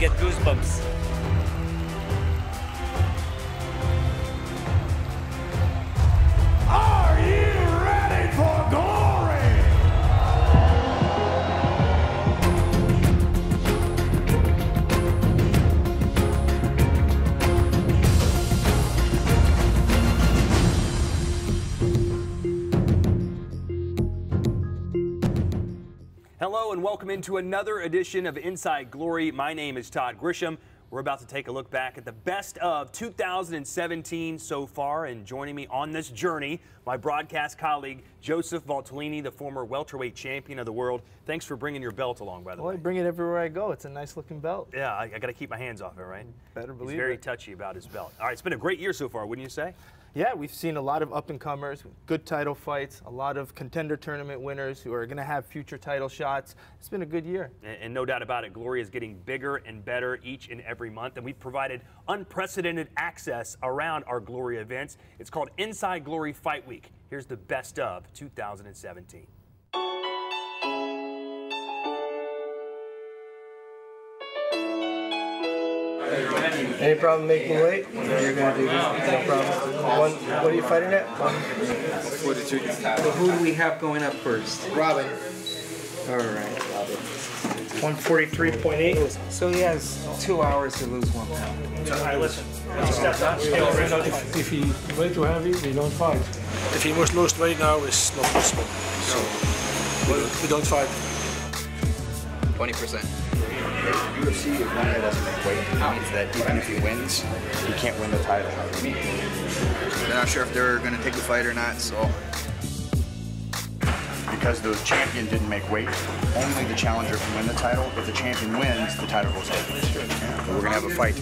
get goosebumps. Are you ready for glory? Hello and welcome into another edition of Inside Glory. My name is Todd Grisham. We're about to take a look back at the best of 2017 so far, and joining me on this journey, my broadcast colleague Joseph Valtellini, the former welterweight champion of the world. Thanks for bringing your belt along, by the way. I bring it everywhere I go. It's a nice looking belt. Yeah, I got to keep my hands off it, right? Better believe He's very touchy about his belt. All right, it's been a great year so far, wouldn't you say? Yeah, we've seen a lot of up-and-comers, good title fights, a lot of contender tournament winners who are going to have future title shots. It's been a good year. And no doubt about it, Glory is getting bigger and better each and every month, and we've provided unprecedented access around our Glory events. It's called Inside Glory Fight Week. Here's the best of 2017. Any problem making weight? You're going to do this, no problem. What are you fighting at? 42. So who do we have going up first? Robin. All right. 143.8. So he has 2 hours to lose 1 pound. All right, listen. If he way too heavy, we don't fight. If he must lose weight now, it's not possible. So we don't fight. 20%. UFC, if one guy doesn't make weight, it means that even if he wins, he can't win the title. They're not sure if they're going to take the fight or not, so. Because the champion didn't make weight, only the challenger can win the title. If the champion wins, the title goes taken. So we're going to have a fight.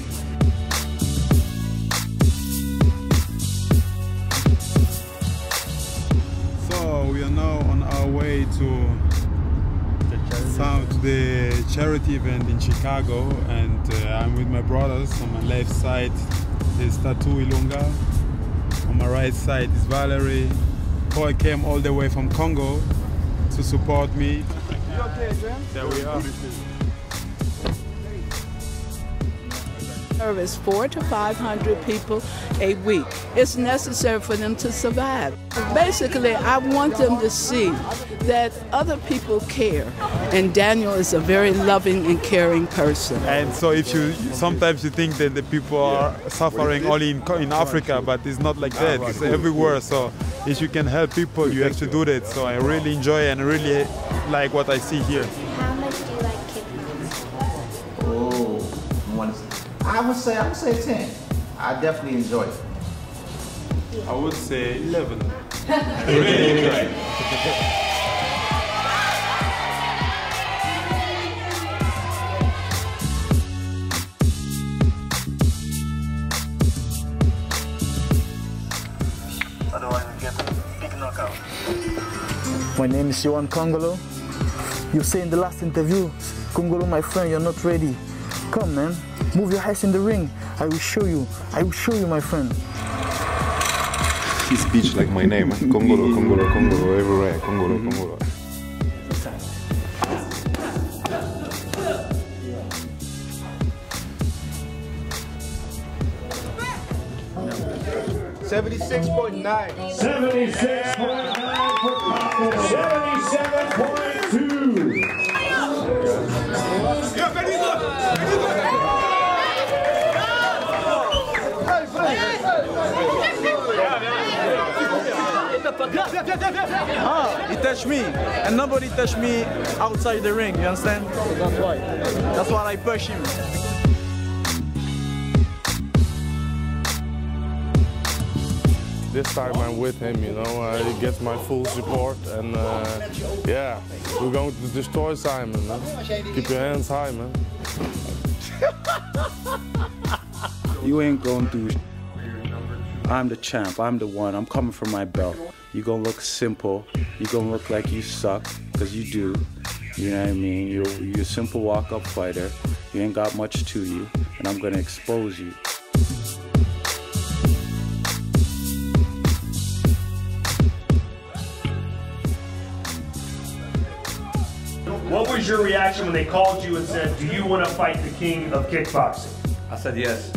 So we are now on our way to the charity event in Chicago, and I'm with my brothers. On my left side is Tatu Ilunga, on my right side is Valerie. Paul came all the way from Congo to support me. You okay, Jim? There we are. Service 400 to 500 people a week. It's necessary for them to survive. Basically, I want them to see that other people care, and Daniel is a very loving and caring person. And so if you sometimes you think that the people are suffering only in Africa, but it's not like that. It's everywhere. So if you can help people, you have to do that. So I really enjoy and really like what I see here. How much do you like kickboxing? Oh, I would say 10. I definitely enjoy it. I would say 11. My name is Yohan Kongolo. You say in the last interview, Kongolo, my friend, you're not ready. Come, man. Move your hands in the ring. I will show you. I will show you, my friend. He speaks like my name. Kongolo, Kongolo, Kongolo, everywhere. Kongolo, Kongolo. 76.9. 76.9 for Papa. 77.2. He touched me, and nobody touched me outside the ring, you understand? So that's why. That's why I push him. This time I'm with him, you know, he gets my full support, and yeah, we're going to destroy Simon, man. Keep your hands high, man. You ain't gonna do. I'm the champ, I'm the one, I'm coming for my belt. You're gonna look simple, you're gonna look like you suck, because you do. You know what I mean? You're a simple walk-up fighter, you ain't got much to you, and I'm gonna expose you. What was was your reaction when they called you and said, do you want to fight the king of kickboxing? I said yes.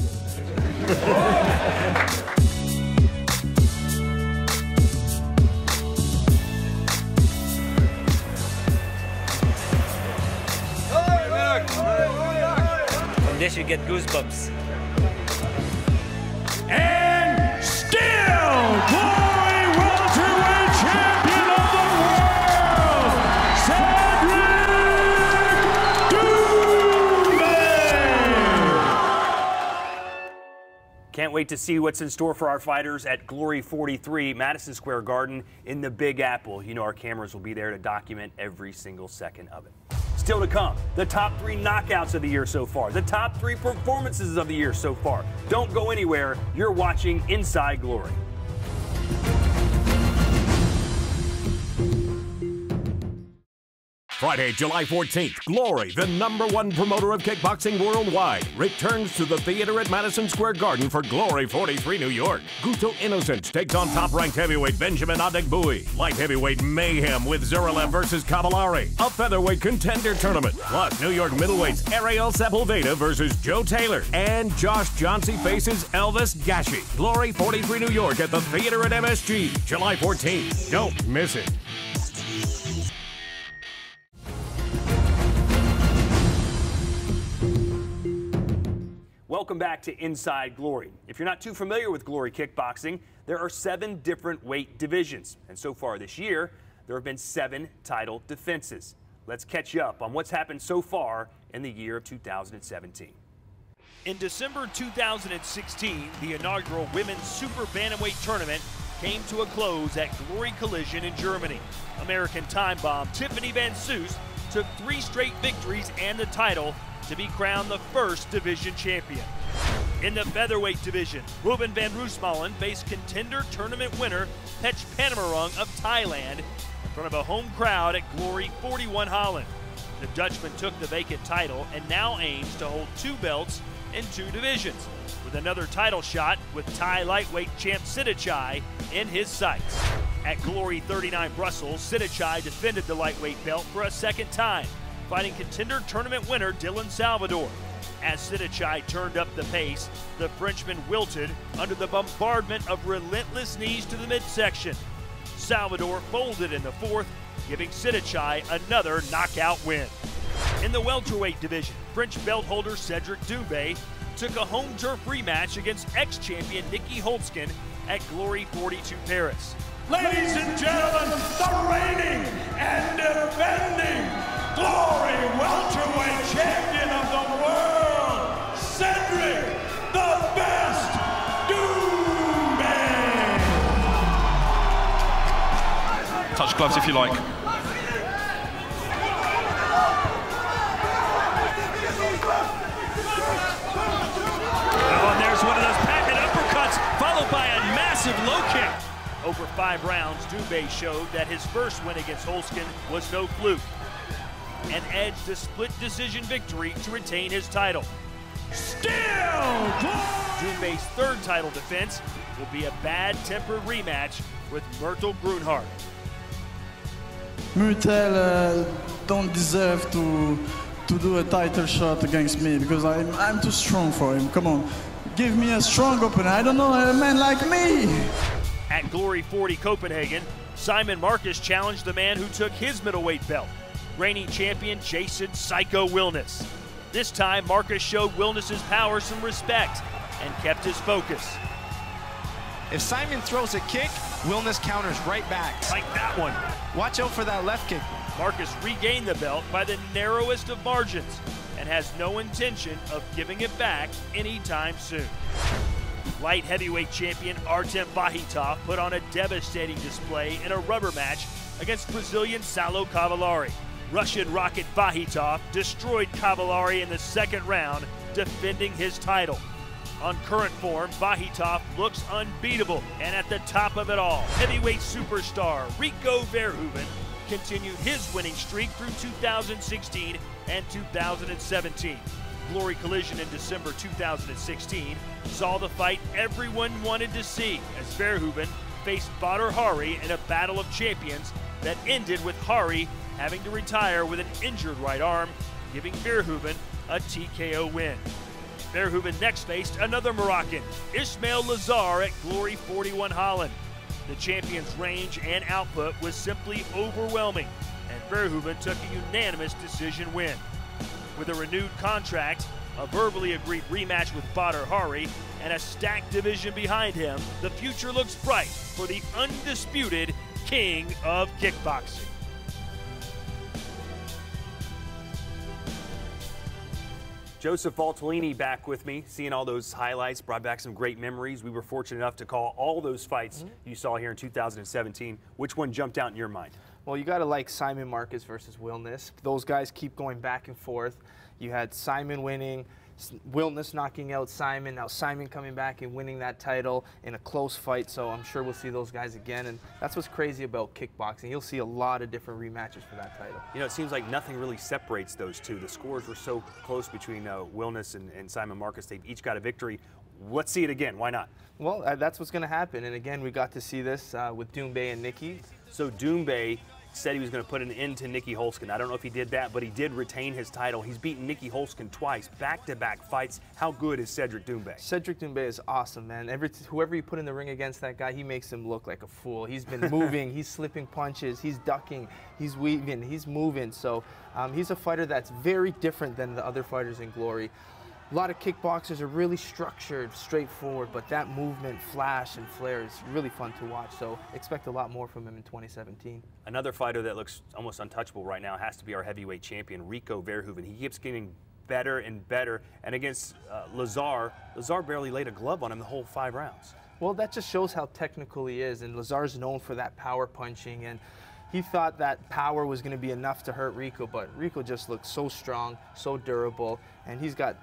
From this you get goosebumps. And still Glory welterweight champion of the world, Cedric Doumbé. Can't wait to see what's in store for our fighters at Glory 43, Madison Square Garden in the Big Apple. You know our cameras will be there to document every single second of it. Still to come, the top 3 knockouts of the year so far, the top 3 performances of the year so far. Don't go anywhere. You're watching Inside Glory. Friday, July 14th, Glory, the #1 promoter of kickboxing worldwide, returns to the theater at Madison Square Garden for Glory 43 New York. Guto Innocence takes on top-ranked heavyweight Benjamin Adegbuyi. Light heavyweight mayhem with Zuralev versus Cavallari. A featherweight contender tournament. Plus, New York middleweights Ariel Sepulveda versus Joe Taylor. And Josh Johnsey faces Elvis Gashi. Glory 43 New York at the theater at MSG, July 14th. Don't miss it. Welcome back to Inside Glory. If you're not too familiar with Glory Kickboxing, there are 7 different weight divisions. And so far this year, there have been 7 title defenses. Let's catch you up on what's happened so far in the year of 2017. In December 2016, the inaugural Women's Super Bantamweight Tournament came to a close at Glory Collision in Germany. American time bomb Tiffany Van Soest took 3 straight victories and the title to be crowned the first division champion. In the featherweight division, Ruben van Roosmalen faced contender tournament winner Pech Panamarung of Thailand in front of a home crowd at Glory 41 Holland. The Dutchman took the vacant title and now aims to hold 2 belts in 2 divisions, with another title shot with Thai lightweight champ Sitthichai in his sights. At Glory 39 Brussels, Sitthichai defended the lightweight belt for a second time, fighting contender tournament winner Dylan Salvador. As Sitthichai turned up the pace, the Frenchman wilted under the bombardment of relentless knees to the midsection. Salvador folded in the 4th, giving Sitthichai another knockout win. In the welterweight division, French belt holder Cedric Doumbé took a home turf rematch against ex-champion Nicky Holtzkin at Glory 42 Paris. Ladies and gentlemen, the reigning and defending Glory welterweight champion of the world, Cedric the Best Doumbé. Touch gloves if you like. Oh, and there's one of those patent uppercuts, followed by a massive low kick. Over 5 rounds, Doumbé showed that his first win against Holtzkin was no fluke and edged a split decision victory to retain his title. Still Doumbé's 3rd title defense will be a bad-tempered rematch with Myrtle Grunhardt. Myrtle don't deserve to do a title shot against me because I'm too strong for him. Come on, give me a strong opener. I don't know a man like me. At Glory 40 Copenhagen, Simon Marcus challenged the man who took his middleweight belt, reigning champion Jason Psycho Wilness. This time, Marcus showed Wilness's power some respect and kept his focus. If Simon throws a kick, Wilness counters right back. Like that one. Watch out for that left kick. Marcus regained the belt by the narrowest of margins and has no intention of giving it back anytime soon. Light heavyweight champion Artem Vahitov put on a devastating display in a rubber match against Brazilian Saulo Cavallari. Russian Rocket Vahitov destroyed Cavallari in the 2nd round, defending his title. On current form, Vahitov looks unbeatable, and at the top of it all, heavyweight superstar Rico Verhoeven continued his winning streak through 2016 and 2017. Glory Collision in December 2016 saw the fight everyone wanted to see as Verhoeven faced Badr Hari in a battle of champions that ended with Hari having to retire with an injured right arm, giving Verhoeven a TKO win. Verhoeven next faced another Moroccan, Ismail Lazar, at Glory 41 Holland. The champion's range and output was simply overwhelming, and Verhoeven took a unanimous decision win. With a renewed contract, a verbally agreed rematch with Badr Hari, and a stacked division behind him, the future looks bright for the undisputed king of kickboxing. Joseph Valtellini back with me, seeing all those highlights, brought back some great memories. We were fortunate enough to call all those fights you saw here in 2017. Which one jumped out in your mind? Well, you got to like Simon Marcus versus Wilness. Those guys keep going back and forth. You had Simon winning, Wilness knocking out Simon, now Simon coming back and winning that title in a close fight, so I'm sure we'll see those guys again, and that's what's crazy about kickboxing. You'll see a lot of different rematches for that title. You know, it seems like nothing really separates those two. The scores were so close between Wilness and Simon Marcus. They've each got a victory. Let's see it again. Why not? Well, that's what's going to happen, and again, we got to see this with Doumbé and Nicky. So Doumbé said he was going to put an end to Nicky Holzken. I don't know if he did that, but he did retain his title. He's beaten Nicky Holzken twice, back-to-back fights. How good is Cedric Doumbé? Cedric Doumbé is awesome, man. Whoever you put in the ring against that guy, he makes him look like a fool. He's been moving, he's slipping punches, he's ducking, he's weaving, he's moving. So he's a fighter that's very different than the other fighters in Glory. A lot of kickboxers are really structured, straightforward, but that movement, flash, and flair is really fun to watch, so expect a lot more from him in 2017. Another fighter that looks almost untouchable right now has to be our heavyweight champion, Rico Verhoeven. He keeps getting better and better, and against Lazar barely laid a glove on him the whole 5 rounds. Well, that just shows how technical he is, and Lazar's known for that power punching, and he thought that power was going to be enough to hurt Rico, but Rico just looks so strong, so durable, and he's got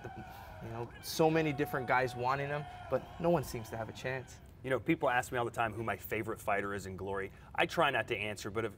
so many different guys wanting him, but no one seems to have a chance. You know, people ask me all the time who my favorite fighter is in Glory. I try not to answer, but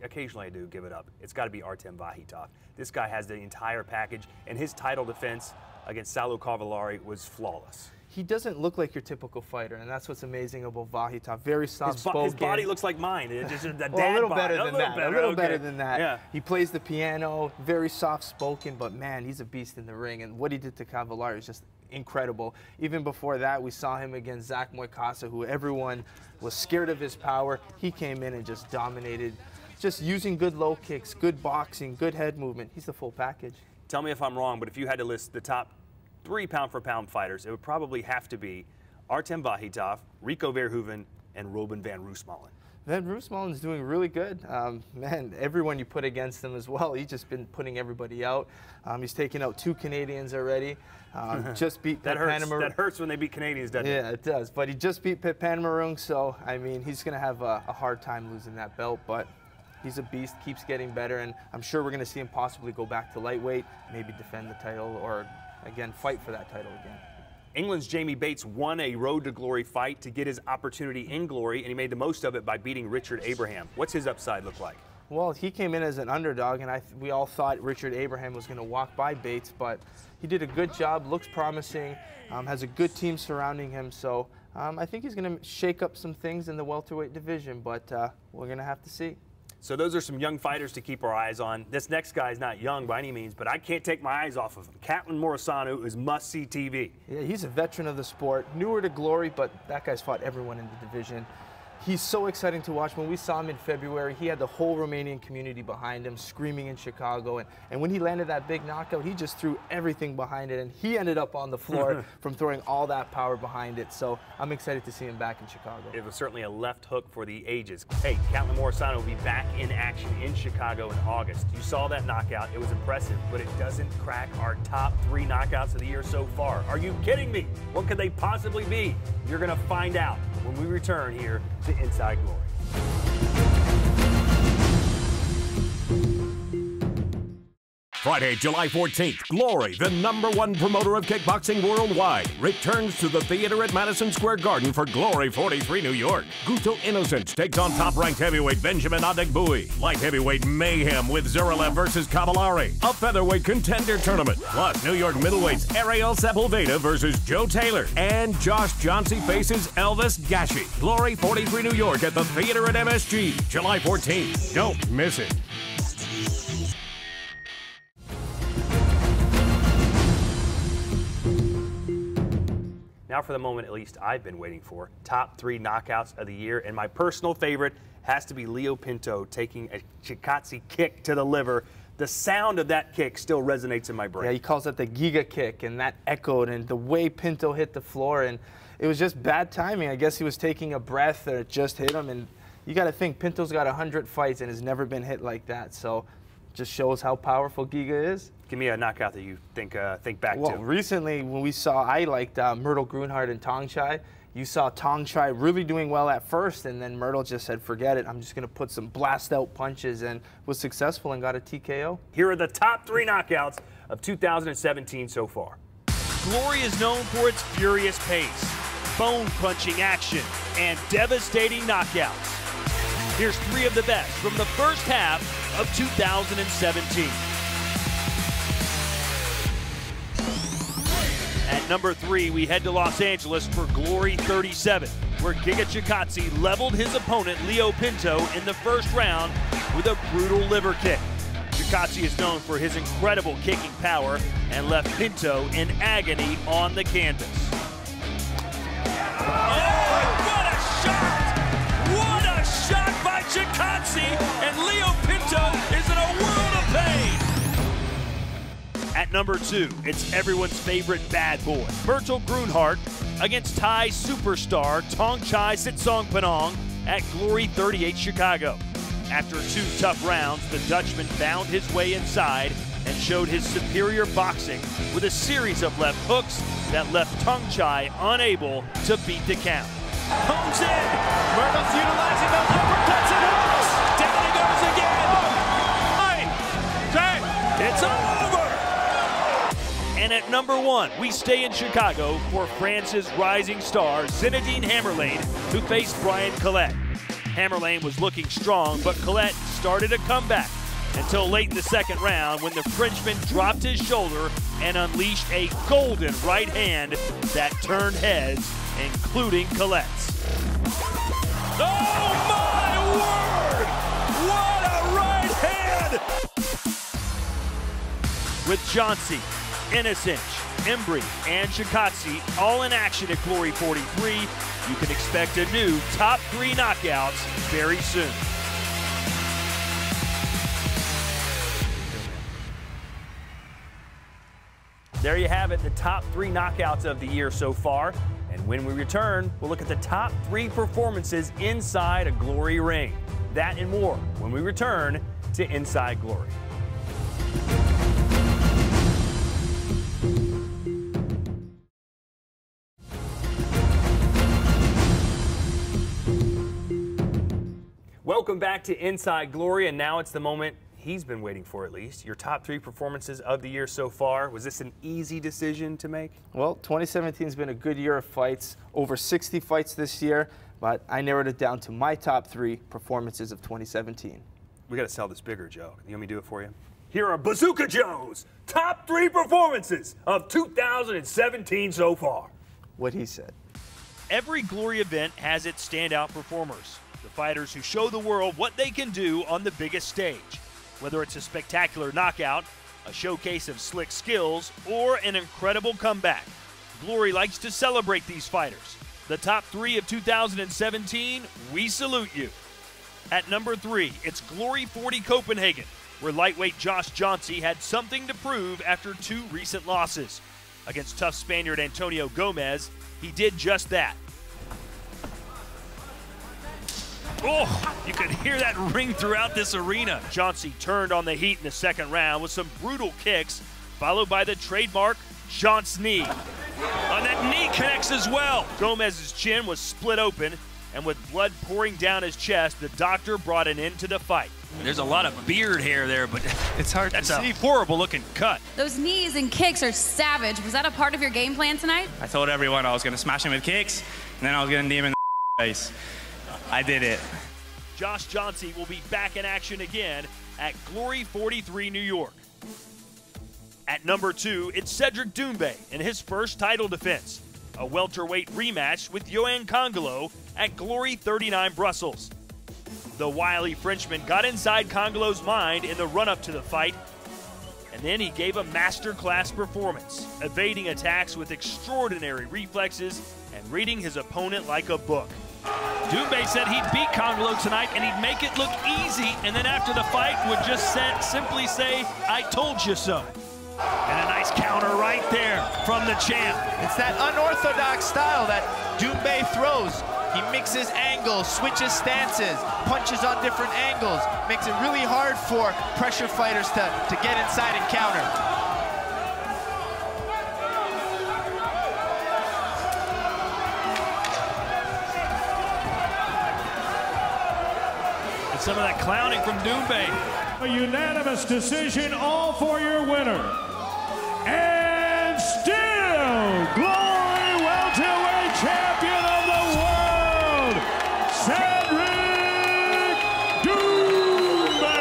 occasionally I do give it up. It's got to be Artem Vahitov. This guy has the entire package, and his title defense against Saulo Cavallari was flawless. He doesn't look like your typical fighter, and that's what's amazing about Vahitov. Very soft-spoken. His body looks like mine. It's just a dad well, a little body. better than that. A little better than that. Yeah. He plays the piano, very soft-spoken, but man, he's a beast in the ring. And what he did to Cavallari is just incredible. Even before that, we saw him against Zach Moicasa, who everyone was scared of his power. He came in and just dominated, just using good low kicks, good boxing, good head movement. He's the full package. Tell me if I'm wrong, but if you had to list the top 3 pound-for-pound fighters, it would probably have to be Artem Vahitov, Rico Verhoeven, and Robin van Roosmalen. Van Roosmalen's doing really good. Man, everyone you put against him as well, he's just been putting everybody out. He's taken out 2 Canadians already. Just beat Pet Panamaroon. That hurts when they beat Canadians, doesn't it? Yeah, it does. But he just beat Pet Panamaroon, so, I mean, he's going to have a hard time losing that belt. But he's a beast, keeps getting better, and I'm sure we're going to see him possibly go back to lightweight, maybe defend the title, or again, fight for that title again. England's Jamie Bates won a Road to Glory fight to get his opportunity in Glory, and he made the most of it by beating Richard Abraham. What's his upside look like? Well, he came in as an underdog, and we all thought Richard Abraham was going to walk by Bates, but he did a good job, looks promising, has a good team surrounding him, so I think he's going to shake up some things in the welterweight division, but we're going to have to see. So those are some young fighters to keep our eyes on. This next guy is not young by any means, but I can't take my eyes off of him. Catlin Morisano is must-see TV. Yeah, he's a veteran of the sport, newer to Glory, but that guy's fought everyone in the division. He's so exciting to watch. When we saw him in February, he had the whole Romanian community behind him, screaming in Chicago. And when he landed that big knockout, he just threw everything behind it, and he ended up on the floor from throwing all that power behind it. So I'm excited to see him back in Chicago. It was certainly a left hook for the ages. Hey, Catlin Morisano will be back in action in Chicago in August. You saw that knockout. It was impressive, but it doesn't crack our top 3 knockouts of the year so far. Are you kidding me? What could they possibly be? You're going to find out when we return here to Inside Glory. Friday, July 14th, Glory, the #1 promoter of kickboxing worldwide, returns to the theater at Madison Square Garden for Glory 43 New York. Guto Innocence takes on top-ranked heavyweight Benjamin Adegbuyi. Light heavyweight mayhem with Zuralev versus Cavallari. A featherweight contender tournament. Plus, New York middleweights Ariel Sepulveda versus Joe Taylor. And Josh Johnsey faces Elvis Gashi. Glory 43 New York at the theater at MSG, July 14th. Don't miss it. Now for the moment, at least I've been waiting for. Top 3 knockouts of the year, and my personal favorite has to be Leo Pinto taking a Chikadze kick to the liver. The sound of that kick still resonates in my brain. Yeah, he calls it the Giga kick, and that echoed, and the way Pinto hit the floor, and it was just bad timing. I guess he was taking a breath, or it just hit him, and you got to think, Pinto's got 100 fights and has never been hit like that, so just shows how powerful Giga is. Give me a knockout that you think back to. Well, recently when we saw, I liked Myrtle Grunhard and Tong Chai. You saw Tong Chai really doing well at first, and then Myrtle just said, forget it, I'm just going to put some blast-out punches, and was successful and got a TKO. Here are the top 3 knockouts of 2017 so far. Glory is known for its furious pace, bone-crunching action, and devastating knockouts. Here's 3 of the best from the first half of 2017. At number 3, we head to Los Angeles for Glory 37, where Giga Chikadze leveled his opponent Leo Pinto in the first round with a brutal liver kick. Chikadze is known for his incredible kicking power and left Pinto in agony on the canvas. Oh, what a shot! What a shot by Chikadze, and Leo Pinto is in a world of pain! At number 2, it's everyone's favorite bad boy, Myrtle Grunhard, against Thai superstar Tong Chai Sitsongpanong at Glory 38 Chicago. After 2 tough rounds, the Dutchman found his way inside and showed his superior boxing with a series of left hooks that left Tong Chai unable to beat the count. Homes in! Myrtle's utilizing those uppercuts and hooks! Down he goes again! 9, 10, it's over! And at number 1, we stay in Chicago for France's rising star, Zinedine Hammerlane, who faced Brian Collette. Hammerlane was looking strong, but Collette started a comeback until late in the second round when the Frenchman dropped his shoulder and unleashed a golden right hand that turned heads, including Collette's. Oh my word! What a right hand! With Johnsey, Innocence, Embry, and Chikadze all in action at Glory 43, you can expect a new top 3 knockouts very soon. There you have it, the top 3 knockouts of the year so far. And when we return, we'll look at the top 3 performances inside a Glory ring. That and more when we return to Inside Glory. Welcome back to Inside Glory, and now it's the moment he's been waiting for, at least. Your top 3 performances of the year so far. Was this an easy decision to make? Well, 2017 has been a good year of fights, over 60 fights this year, but I narrowed it down to my top 3 performances of 2017. We got to sell this bigger, Joe. You want me to do it for you? Here are Bazooka Joe's top 3 performances of 2017 so far. What he said. Every Glory event has its standout performers, the fighters who show the world what they can do on the biggest stage. Whether it's a spectacular knockout, a showcase of slick skills, or an incredible comeback, Glory likes to celebrate these fighters. The top 3 of 2017, we salute you. At number 3, it's Glory 40 Copenhagen, where lightweight Josh Johnsey had something to prove after 2 recent losses. Against tough Spaniard Antonio Gomez, he did just that. Oh, you could hear that ring throughout this arena. Johnsey turned on the heat in the second round with some brutal kicks, followed by the trademark John's knee. And that knee connects as well. Gomez's chin was split open, and with blood pouring down his chest, the doctor brought an end to the fight. There's a lot of beard hair there, but it's hard that's to a see. horrible-looking cut. Those knees and kicks are savage. Was that a part of your game plan tonight? I told everyone I was going to smash him with kicks, and then I was going to knee him in the face. I did it. Josh Johnsey will be back in action again at Glory 43, New York. At number 2, it's Cedric Doumbé in his first title defense, a welterweight rematch with Yohan Congolo at Glory 39, Brussels. The wily Frenchman got inside Congolo's mind in the run-up to the fight, and then he gave a masterclass performance, evading attacks with extraordinary reflexes and reading his opponent like a book. Doumbé said he'd beat Congolo tonight and he'd make it look easy, and then after the fight would just simply say, "I told you so." And a nice counter right there from the champ. It's that unorthodox style that Doumbé throws. He mixes angles, switches stances, punches on different angles, makes it really hard for pressure fighters to get inside and counter. And some of that clowning from Doumbé. A unanimous decision, all for your winner. And still, Glory welterweight champion of the world, Cedric Doumbé.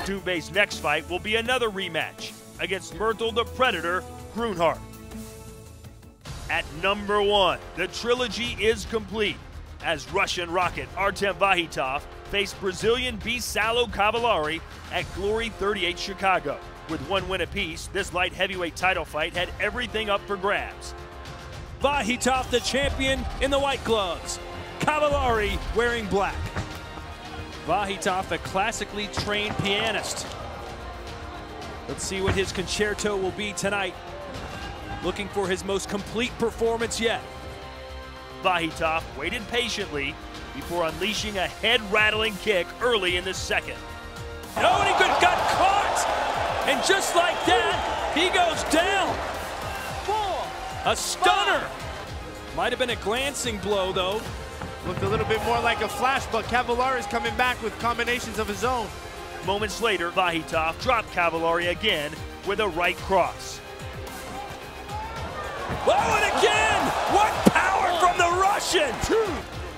Doumbé's next fight will be another rematch against Myrtle the Predator Grunhard. At number 1, the trilogy is complete as Russian rocket Artem Vahitov faced Brazilian beast Saulo Cavallari at Glory 38 Chicago. With 1 win apiece, this light heavyweight title fight had everything up for grabs. Vahitov the champion in the white gloves, Cavallari wearing black. Vahitov, a classically trained pianist. Let's see what his concerto will be tonight. Looking for his most complete performance yet. Vahitov waited patiently before unleashing a head-rattling kick early in the second. Oh, and he got caught! And just like that, he goes down. A stunner. Might have been a glancing blow, though. Looked a little bit more like a flash, but Cavallari's coming back with combinations of his own. Moments later, Vahitov dropped Cavallari again with a right cross. Oh, and again! What power from the Russian!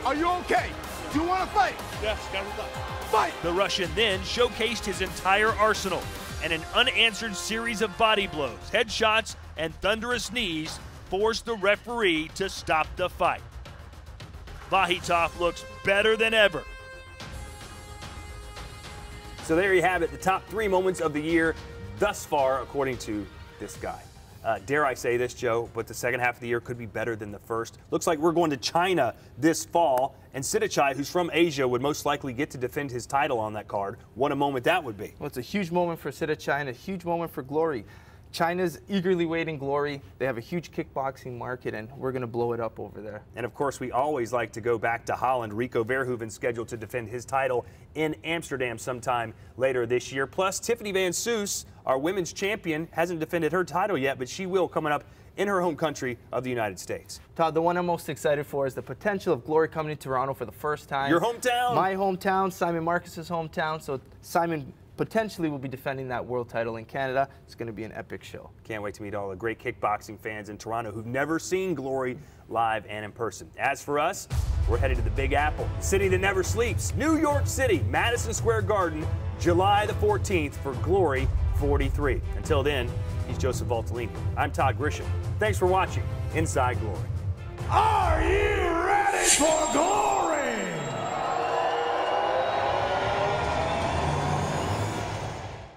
Are you okay? Do you want to fight? Yes, gotta fight! The Russian then showcased his entire arsenal and an unanswered series of body blows, headshots, and thunderous knees forced the referee to stop the fight. Vahitov looks better than ever. So there you have it, the top 3 moments of the year thus far, according to this guy. Dare I say this, Joe, but the second half of the year could be better than the first. Looks like we're going to China this fall, and Sitthichai, who's from Asia, would most likely get to defend his title on that card. What a moment that would be. Well, it's a huge moment for Sitthichai and a huge moment for Glory. China's eagerly waiting Glory. They have a huge kickboxing market, and we're going to blow it up over there. And, of course, we always like to go back to Holland. Rico Verhoeven scheduled to defend his title in Amsterdam sometime later this year. Plus, Tiffany Van Soos, our women's champion, hasn't defended her title yet, but she will coming up in her home country of the United States. Todd, the one I'm most excited for is the potential of Glory coming to Toronto for the first time. Your hometown? My hometown, Simon Marcus's hometown. So Simon potentially will be defending that world title in Canada. It's going to be an epic show. Can't wait to meet all the great kickboxing fans in Toronto who've never seen Glory live and in person. As for us, we're headed to the Big Apple, the city that never sleeps, New York City, Madison Square Garden, July the 14th for Glory 43. Until then, he's Joseph Valtellini. I'm Todd Grisham. Thanks for watching Inside Glory. Are you ready for glory?